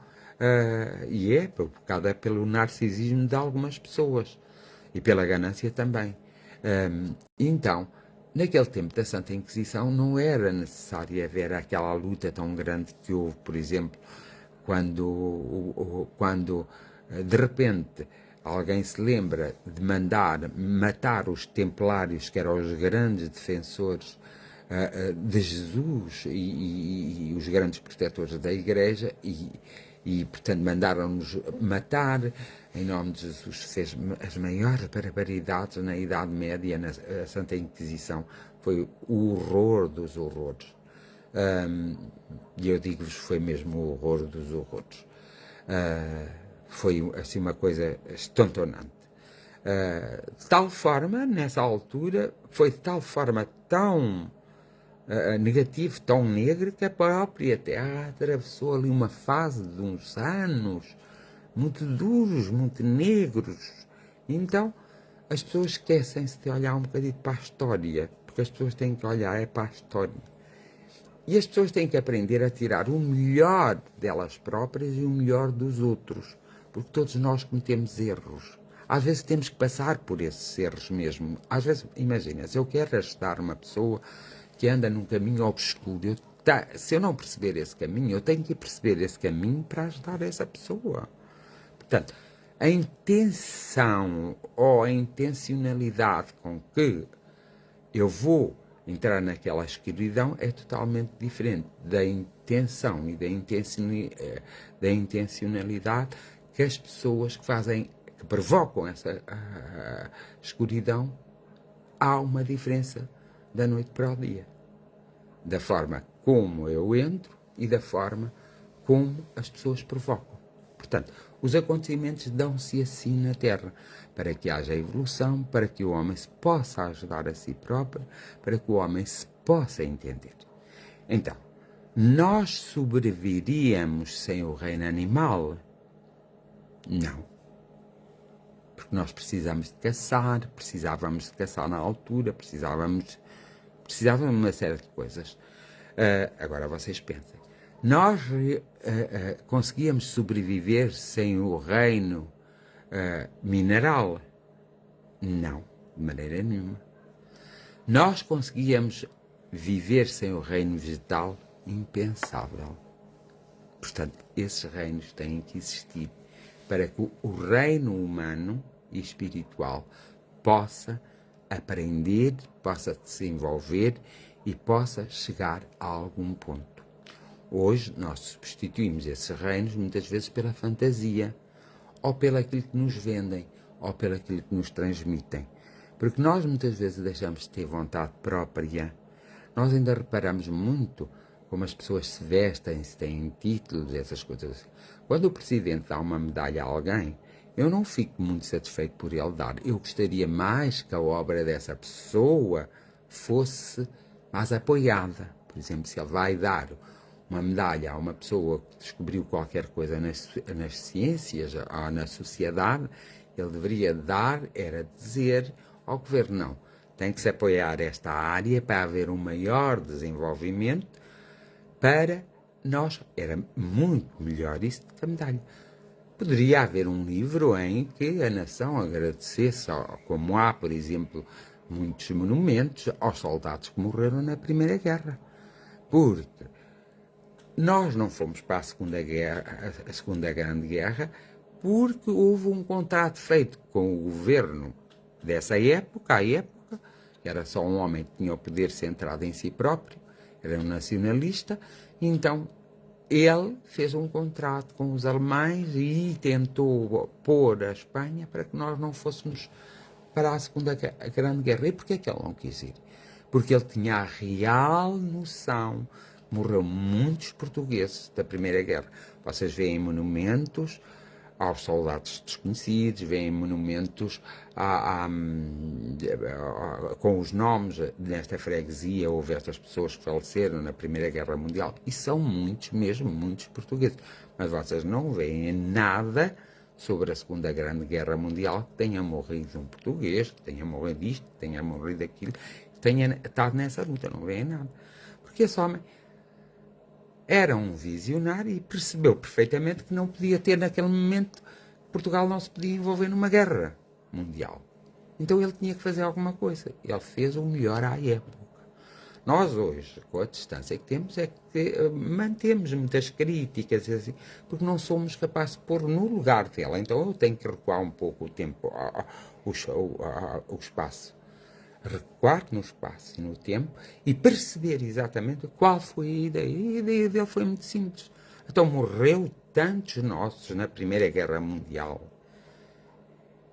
e é provocada pelo narcisismo de algumas pessoas e pela ganância também. Então, naquele tempo da Santa Inquisição não era necessário haver aquela luta tão grande que houve, por exemplo, quando de repente alguém se lembra de mandar matar os templários, que eram os grandes defensores de Jesus e os grandes protetores da Igreja, e portanto mandaram-nos matar em nome de Jesus. Fez as maiores barbaridades na Idade Média, na Santa Inquisição. Foi o horror dos horrores. E eu digo-vos, foi mesmo o horror dos horrores. Foi assim uma coisa estonteante. De tal forma, nessa altura, foi de tal forma tão negativo, tão negro, que a própria Terra atravessou ali uma fase de uns anos muito duros, muito negros. Então, as pessoas esquecem-se de olhar um bocadinho para a história, porque as pessoas têm que olhar para a história. E as pessoas têm que aprender a tirar o melhor delas próprias e o melhor dos outros, porque todos nós cometemos erros. Às vezes temos que passar por esses erros mesmo. Às vezes, imagina, se eu quero ajudar uma pessoa que anda num caminho obscuro, se eu não perceber esse caminho, eu tenho que perceber esse caminho para ajudar essa pessoa. Portanto, a intenção ou a intencionalidade com que eu vou entrar naquela escuridão é totalmente diferente da intenção e da intencionalidade que as pessoas que provocam essa escuridão. Há uma diferença da noite para o dia, da forma como eu entro e da forma como as pessoas provocam. Portanto, os acontecimentos dão-se assim na Terra, para que haja evolução, para que o homem se possa ajudar a si próprio, para que o homem se possa entender. Então, nós sobreviveríamos sem o reino animal? Não. Porque nós precisávamos de caçar na altura, precisávamos de uma série de coisas. Agora vocês pensem, nós conseguíamos sobreviver sem o reino mineral? Não, de maneira nenhuma. Nós conseguíamos viver sem o reino vegetal? Impensável. Portanto, esses reinos têm que existir para que o reino humano e espiritual possa aprender, possa desenvolver e possa chegar a algum ponto. Hoje nós substituímos esses reinos muitas vezes pela fantasia, ou pelo aquilo que nos vendem, ou pelo aquilo que nos transmitem. Porque nós muitas vezes deixamos de ter vontade própria. Nós ainda reparamos muito como as pessoas se vestem, se têm títulos, essas coisas. Quando o presidente dá uma medalha a alguém, eu não fico muito satisfeito por ele dar. Eu gostaria mais que a obra dessa pessoa fosse mais apoiada. Por exemplo, se ele vai dar uma medalha a uma pessoa que descobriu qualquer coisa nas ciências ou na sociedade, ele deveria dizer ao governo, não, tem que se apoiar esta área para haver um maior desenvolvimento para nós. Era muito melhor isso do que a medalha. Poderia haver um livro em que a nação agradecesse, como há, por exemplo, muitos monumentos aos soldados que morreram na Primeira Guerra. Porque nós não fomos para a Segunda Grande Guerra, porque houve um contrato feito com o governo dessa época, que era só um homem que tinha o poder centrado em si próprio, era um nacionalista, então ele fez um contrato com os alemães e tentou pôr a Espanha para que nós não fôssemos para a Segunda Grande Guerra. E porquê que ele não quis ir? Porque ele tinha a real noção. Morreu muitos portugueses da Primeira Guerra. Vocês veem monumentos aos soldados desconhecidos, veem monumentos com os nomes. Nesta freguesia houve estas pessoas que faleceram na Primeira Guerra Mundial, e são muitos, mesmo muitos portugueses. Mas vocês não veem nada sobre a Segunda Grande Guerra Mundial que tenha morrido um português, que tenha morrido isto, que tenha morrido aquilo, que tenha estado nessa luta. Não veem nada. Porque esse homem era um visionário e percebeu perfeitamente que não podia ter, naquele momento, Portugal não se podia envolver numa guerra mundial. Então ele tinha que fazer alguma coisa. Ele fez o melhor à época. Nós hoje, com a distância que temos, é que mantemos muitas críticas, assim, porque não somos capazes de pôr no lugar dela. Então eu tenho que recuar um pouco o tempo, o espaço. Recuar no espaço e no tempo e perceber exatamente qual foi a ideia. E a ideia dele foi muito simples. Então morreu tantos nossos na Primeira Guerra Mundial.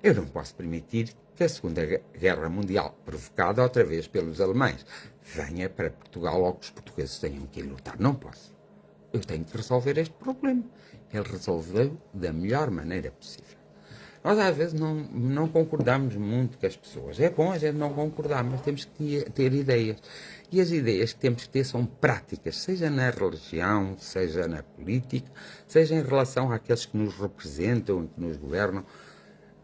Eu não posso permitir que a Segunda Guerra Mundial, provocada outra vez pelos alemães, venha para Portugal ou que os portugueses tenham que ir lutar. Não posso. Eu tenho que resolver este problema. Ele resolveu da melhor maneira possível. Nós às vezes não concordamos muito com as pessoas. É bom a gente não concordar, mas temos que ter ideias. E as ideias que temos que ter são práticas, seja na religião, seja na política, seja em relação àqueles que nos representam e que nos governam,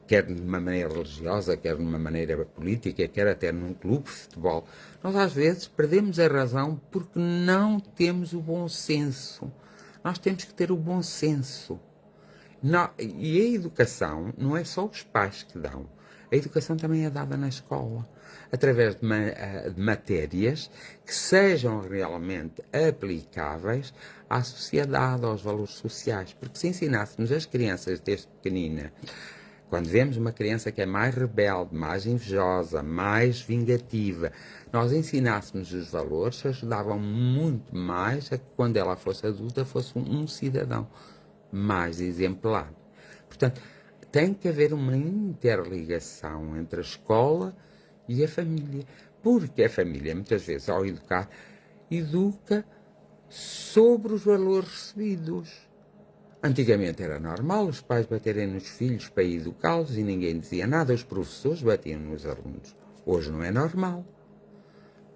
quer de uma maneira religiosa, quer de uma maneira política, quer até num clube de futebol. Nós às vezes perdemos a razão porque não temos o bom senso. Nós temos que ter o bom senso. Não, e a educação não é só os pais que dão. A educação também é dada na escola, através de matérias que sejam realmente aplicáveis à sociedade, aos valores sociais. Porque se ensinássemos as crianças desde pequenina, quando vemos uma criança que é mais rebelde, mais invejosa, mais vingativa, nós ensinássemos os valores, ajudavam muito mais a que quando ela fosse adulta fosse um cidadão mais exemplar. Portanto, tem que haver uma interligação entre a escola e a família. Porque a família, muitas vezes, ao educar, educa sobre os valores recebidos. Antigamente era normal os pais baterem nos filhos para educá-los e ninguém dizia nada, os professores batiam nos alunos. Hoje não é normal.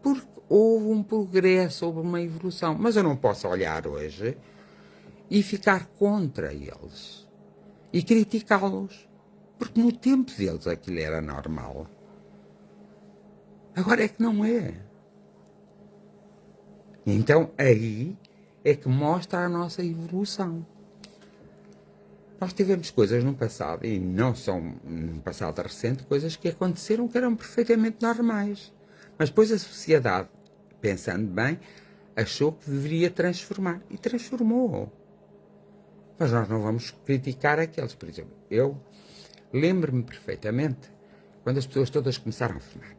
Porque houve um progresso, houve uma evolução. Mas eu não posso olhar hoje e ficar contra eles e criticá-los, porque no tempo deles aquilo era normal. Agora é que não é. Então aí é que mostra a nossa evolução. Nós tivemos coisas no passado, e não são no passado recente, coisas que aconteceram que eram perfeitamente normais. Mas depois a sociedade, pensando bem, achou que deveria transformar. E transformou. Mas nós não vamos criticar aqueles. Por exemplo, eu lembro-me perfeitamente quando as pessoas todas começaram a fumar.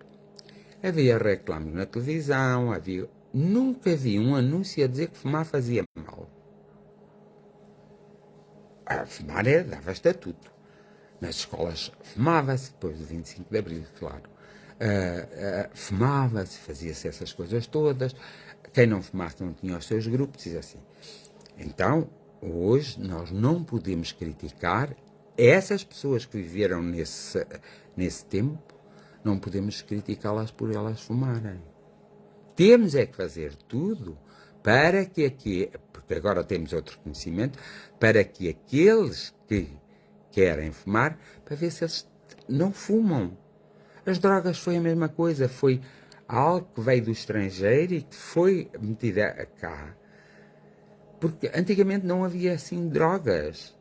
Havia reclames na televisão, nunca vi um anúncio a dizer que fumar fazia mal. Fumar dava estatuto. Nas escolas fumava-se, depois do 25 de Abril, claro. Fumava-se, fazia-se essas coisas todas. Quem não fumasse não tinha os seus grupos, e assim. Então, hoje nós não podemos criticar essas pessoas que viveram nesse tempo, não podemos criticá-las por elas fumarem. Temos é que fazer tudo para que aqui, porque agora temos outro conhecimento, para que aqueles que querem fumar, para ver se eles não fumam. As drogas foi a mesma coisa, foi algo que veio do estrangeiro e que foi metida cá. Porque antigamente não havia assim drogas.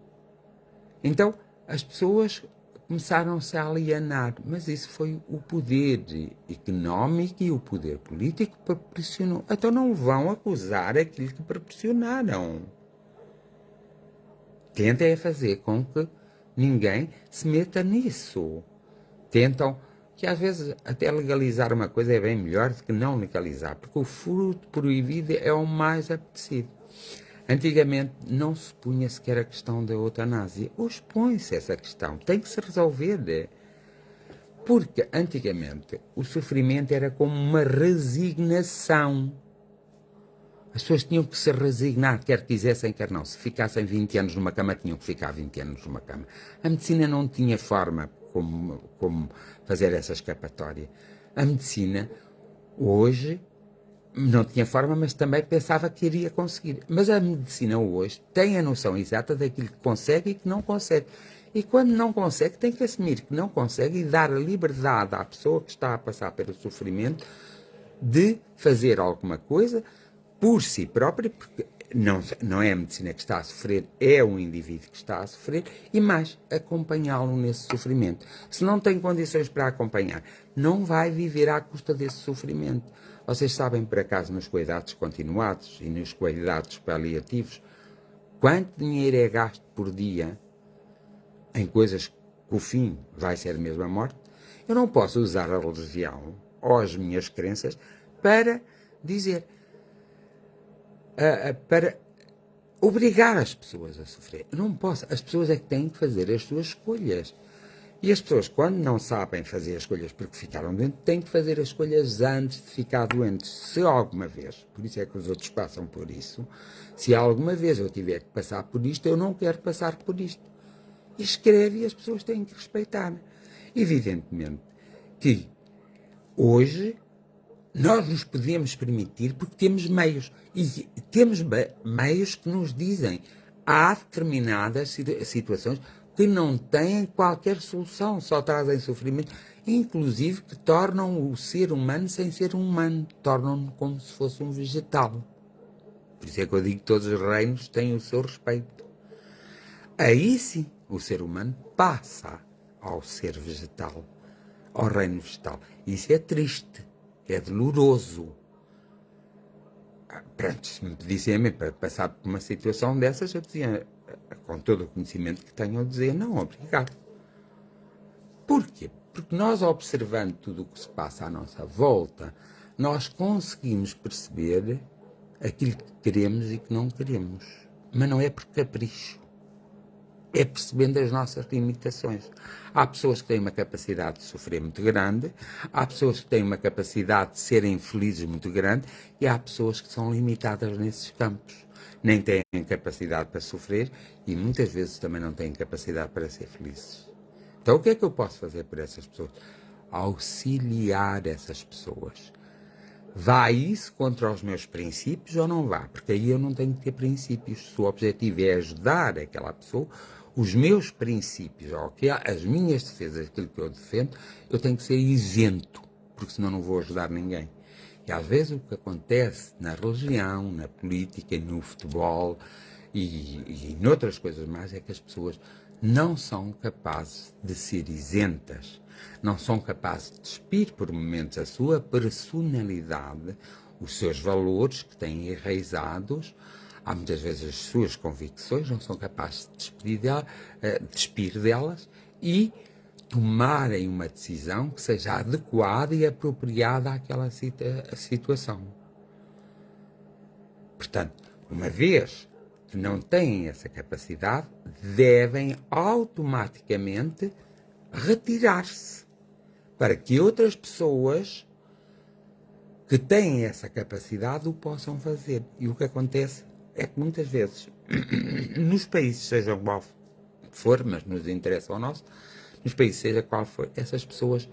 Então as pessoas começaram-se a alienar, mas isso foi o poder económico e o poder político que proporcionou. Então não vão acusar aquilo que proporcionaram. Tentem fazer com que ninguém se meta nisso. Tentam, que às vezes até legalizar uma coisa é bem melhor do que não legalizar, porque o fruto proibido é o mais apetecido. Antigamente não se punha sequer a questão da eutanásia. Hoje põe-se essa questão. Tem que se resolver. Porque antigamente o sofrimento era como uma resignação. As pessoas tinham que se resignar, quer quisessem, quer não. Se ficassem 20 anos numa cama, tinham que ficar 20 anos numa cama. A medicina não tinha forma como fazer essa escapatória. A medicina, hoje, não tinha forma, mas também pensava que iria conseguir. Mas a medicina hoje tem a noção exata daquilo que consegue e que não consegue. E quando não consegue, tem que assumir que não consegue e dar a liberdade à pessoa que está a passar pelo sofrimento de fazer alguma coisa por si própria, porque não é a medicina que está a sofrer, é o indivíduo que está a sofrer, e mais, acompanhá-lo nesse sofrimento. Se não tem condições para acompanhar, não vai viver à custa desse sofrimento. Vocês sabem, por acaso, nos cuidados continuados e nos cuidados paliativos, quanto dinheiro é gasto por dia em coisas que o fim vai ser mesmo a morte? Eu não posso usar a religião ou as minhas crenças para dizer, para obrigar as pessoas a sofrer. Eu não posso. As pessoas é que têm que fazer as suas escolhas. E as pessoas, quando não sabem fazer as escolhas porque ficaram doentes, têm que fazer as escolhas antes de ficar doentes. Se alguma vez, por isso é que os outros passam por isso, se alguma vez eu tiver que passar por isto, eu não quero passar por isto. e escreve e as pessoas têm que respeitar. Evidentemente que hoje nós nos podemos permitir porque temos meios. E temos meios que nos dizem há determinadas situações que não têm qualquer solução, só trazem sofrimento, inclusive que tornam o ser humano sem ser um humano, tornam-no como se fosse um vegetal. Por isso é que eu digo que todos os reinos têm o seu respeito. Aí sim, o ser humano passa ao ser vegetal, ao reino vegetal. Isso é triste, é doloroso. Pronto, se me pedissem a mim para passar por uma situação dessas, eu dizia, com todo o conhecimento que tenho, eu dizia, não, obrigado. Porquê? Porque nós, observando tudo o que se passa à nossa volta, nós conseguimos perceber aquilo que queremos e que não queremos. Mas não é por capricho. É percebendo as nossas limitações. Há pessoas que têm uma capacidade de sofrer muito grande, há pessoas que têm uma capacidade de serem felizes muito grande e há pessoas que são limitadas nesses campos. Nem têm capacidade para sofrer e muitas vezes também não têm capacidade para ser felizes. Então o que é que eu posso fazer por essas pessoas? Auxiliar essas pessoas. Vai isso contra os meus princípios ou não vá? Porque aí eu não tenho que ter princípios. Se o objetivo é ajudar aquela pessoa, os meus princípios, ou as minhas defesas, aquilo que eu defendo, eu tenho que ser isento, porque senão não vou ajudar ninguém. E às vezes o que acontece na religião, na política, no futebol e noutras coisas mais é que as pessoas não são capazes de ser isentas, não são capazes de despir por momentos a sua personalidade, os seus valores que têm enraizados, há muitas vezes as suas convicções, não são capazes de despir delas e tomarem uma decisão que seja adequada e apropriada àquela situação. Portanto, uma vez que não têm essa capacidade, devem automaticamente retirar-se para que outras pessoas que têm essa capacidade o possam fazer. E o que acontece é que muitas vezes, nos países, seja qual for, mas nos interessa ao nosso, nos países, seja qual for, essas pessoas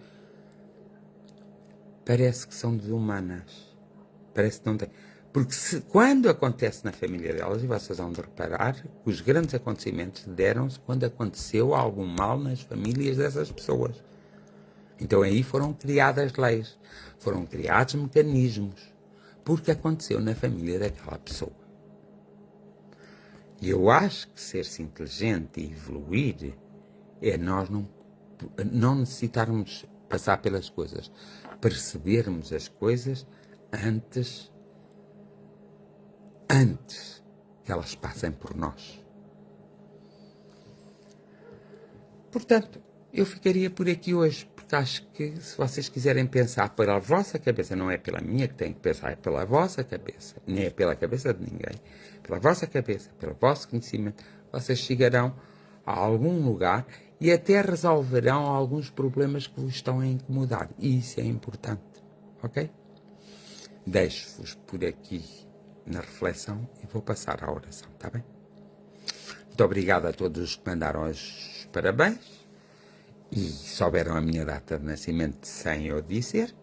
parece que são desumanas. Parece que não têm. Porque quando acontece na família delas, e vocês vão de reparar que os grandes acontecimentos deram-se quando aconteceu algum mal nas famílias dessas pessoas. Então aí foram criadas leis, foram criados mecanismos, porque aconteceu na família daquela pessoa. E eu acho que ser-se inteligente e evoluir é nós não necessitarmos passar pelas coisas, percebermos as coisas antes que elas passem por nós. Portanto, eu ficaria por aqui hoje, porque acho que se vocês quiserem pensar pela vossa cabeça, não é pela minha que tem que pensar, é pela vossa cabeça, nem é pela cabeça de ninguém, pela vossa cabeça, pelo vosso conhecimento, vocês chegarão a algum lugar e até resolverão alguns problemas que vos estão a incomodar. E isso é importante, ok? Deixo-vos por aqui na reflexão e vou passar à oração, está bem? Muito obrigado a todos os que mandaram os parabéns e souberam a minha data de nascimento sem eu dizer.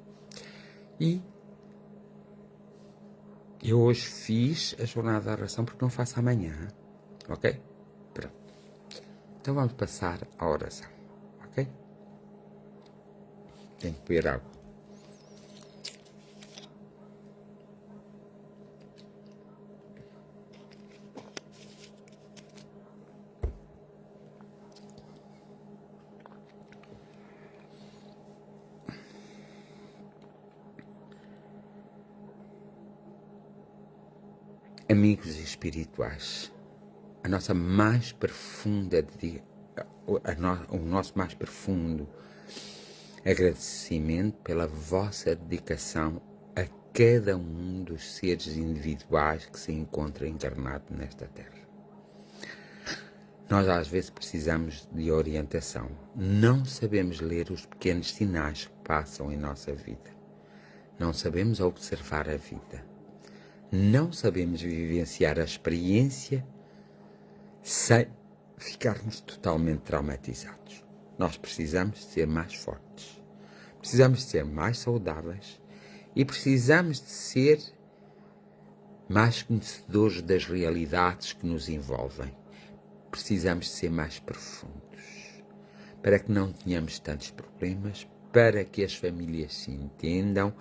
E eu hoje fiz a jornada da oração porque não faço amanhã, ok? Pronto. Então vamos passar à oração, ok? Tenho que beber água. Amigos espirituais, a nossa mais profunda, o nosso mais profundo agradecimento pela vossa dedicação a cada um dos seres individuais que se encontra encarnado nesta Terra. Nós às vezes precisamos de orientação. Não sabemos ler os pequenos sinais que passam em nossa vida. Não sabemos observar a vida. Não sabemos vivenciar a experiência sem ficarmos totalmente traumatizados. Nós precisamos de ser mais fortes, precisamos de ser mais saudáveis e precisamos de ser mais conhecedores das realidades que nos envolvem. Precisamos de ser mais profundos, para que não tenhamos tantos problemas, para que as famílias se entendam,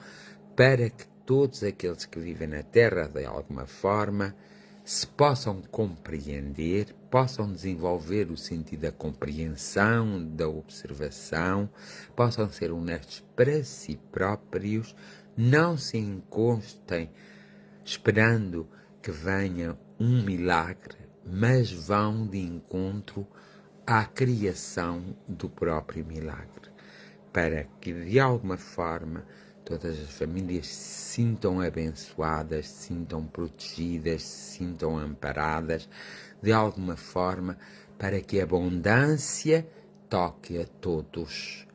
para que todos aqueles que vivem na Terra, de alguma forma, se possam compreender, possam desenvolver o sentido da compreensão, da observação, possam ser honestos para si próprios, não se encostem esperando que venha um milagre, mas vão de encontro à criação do próprio milagre, para que de alguma forma todas as famílias se sintam abençoadas, se sintam protegidas, se sintam amparadas, de alguma forma, para que a abundância toque a todos,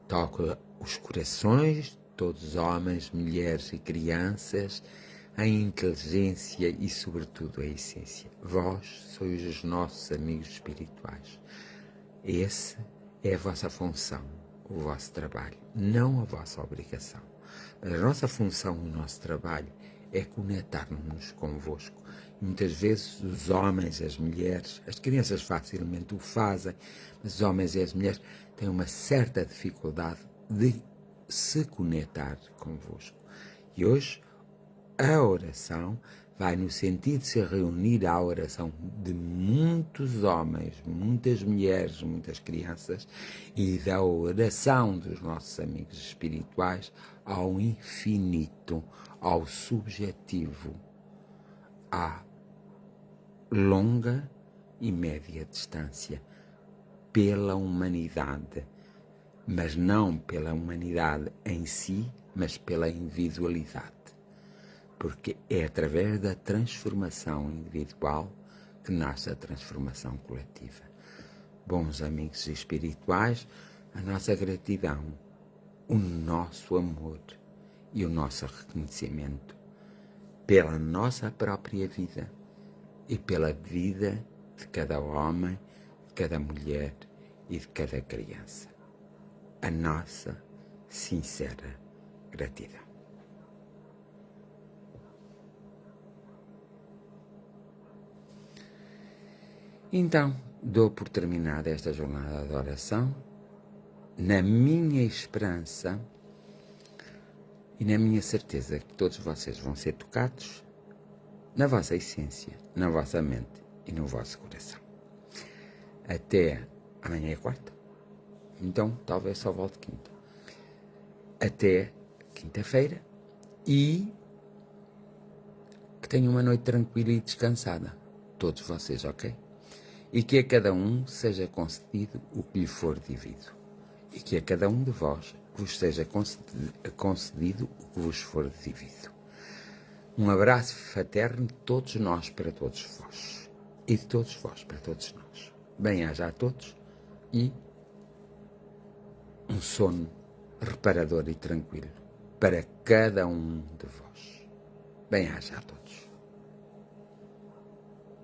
toque os corações de todos os homens, mulheres e crianças, a inteligência e, sobretudo, a essência. Vós sois os nossos amigos espirituais. Essa é a vossa função, o vosso trabalho, não a vossa obrigação. Mas a nossa função, o nosso trabalho, é conectar-nos convosco. E muitas vezes os homens, as mulheres, as crianças facilmente o fazem, mas os homens e as mulheres têm uma certa dificuldade de se conectar convosco. E hoje a oração vai no sentido de se reunir à oração de muitos homens, muitas mulheres, muitas crianças, e da oração dos nossos amigos espirituais ao infinito, ao subjetivo, à longa e média distância, pela humanidade, mas não pela humanidade em si, mas pela individualidade. Porque é através da transformação individual que nasce a transformação coletiva. Bons amigos espirituais, a nossa gratidão, o nosso amor e o nosso reconhecimento pela nossa própria vida e pela vida de cada homem, de cada mulher e de cada criança. A nossa sincera gratidão. Então, dou por terminada esta jornada de oração, na minha esperança e na minha certeza que todos vocês vão ser tocados na vossa essência, na vossa mente e no vosso coração. Até amanhã é quarta, então talvez só volte quinta. Até quinta-feira e que tenham uma noite tranquila e descansada. Todos vocês, ok? E que a cada um seja concedido o que lhe for devido. E que a cada um de vós vos seja concedido o que vos for devido. Um abraço fraterno de todos nós para todos vós. E de todos vós para todos nós. Bem-aja a todos e um sono reparador e tranquilo para cada um de vós. Bem-aja a todos.